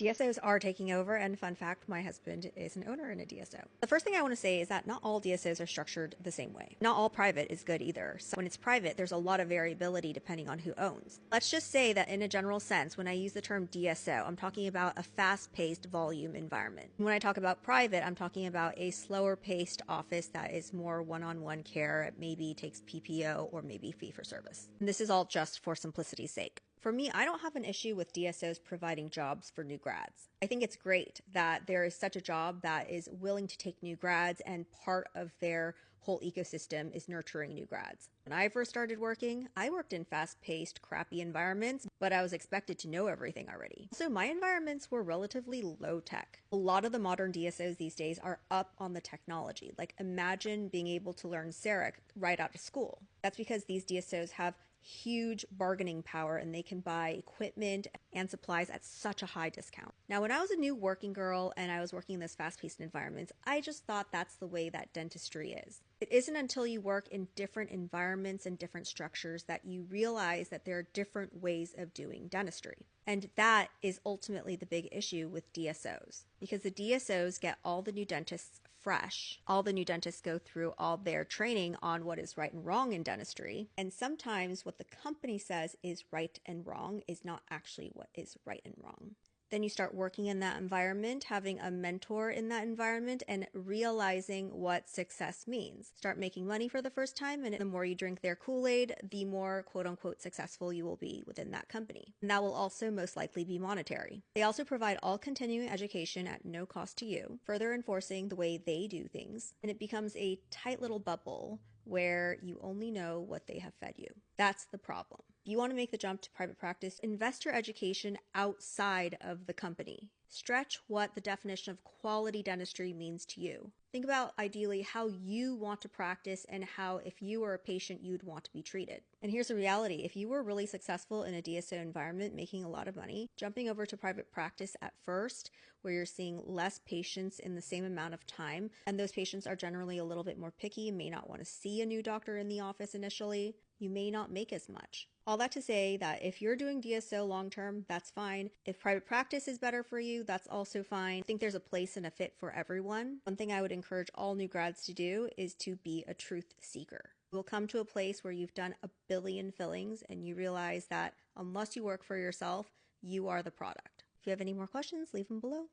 DSOs are taking over, and fun fact, my husband is an owner in a DSO. The first thing I want to say is that not all DSOs are structured the same way. Not all private is good either. So when it's private, there's a lot of variability depending on who owns. Let's just say that in a general sense, when I use the term DSO, I'm talking about a fast-paced volume environment. When I talk about private, I'm talking about a slower-paced office that is more one-on-one care. It maybe takes PPO or maybe fee for service. And this is all just for simplicity's sake. For me, I don't have an issue with DSOs providing jobs for new grads. I think it's great that there is such a job that is willing to take new grads, and part of their whole ecosystem is nurturing new grads. When I first started working, I worked in fast-paced, crappy environments, but I was expected to know everything already. So my environments were relatively low tech. A lot of the modern DSOs these days are up on the technology. Like, imagine being able to learn Sarek right out of school. That's because these DSOs have huge bargaining power, and they can buy equipment and supplies at such a high discount. Now, when I was a new working girl and I was working in this fast-paced environments, I just thought that's the way that dentistry is. It isn't until you work in different environments and different structures that you realize that there are different ways of doing dentistry. And that is ultimately the big issue with DSOs, because the DSOs get all the new dentists fresh. All the new dentists go through all their training on what is right and wrong in dentistry. And sometimes what the company says is right and wrong is not actually what is right and wrong. Then you start working in that environment, having a mentor in that environment, and realizing what success means. Start making money for the first time, and the more you drink their Kool-Aid, the more quote-unquote successful you will be within that company. And that will also most likely be monetary. They also provide all continuing education at no cost to you, further enforcing the way they do things, and it becomes a tight little bubble where you only know what they have fed you. That's the problem. If you want to make the jump to private practice, invest your education outside of the company. Stretch what the definition of quality dentistry means to you. Think about ideally how you want to practice and how, if you were a patient, you'd want to be treated. And here's the reality. If you were really successful in a DSO environment, making a lot of money, jumping over to private practice at first, where you're seeing less patients in the same amount of time, and those patients are generally a little bit more picky, may not want to see a new doctor in the office initially, you may not make as much. All that to say that if you're doing DSO long-term, that's fine. If private practice is better for you, that's also fine. I think there's a place and a fit for everyone. One thing I would encourage all new grads to do is to be a truth seeker. You'll come to a place where you've done a billion fillings and you realize that unless you work for yourself, you are the product. If you have any more questions, leave them below.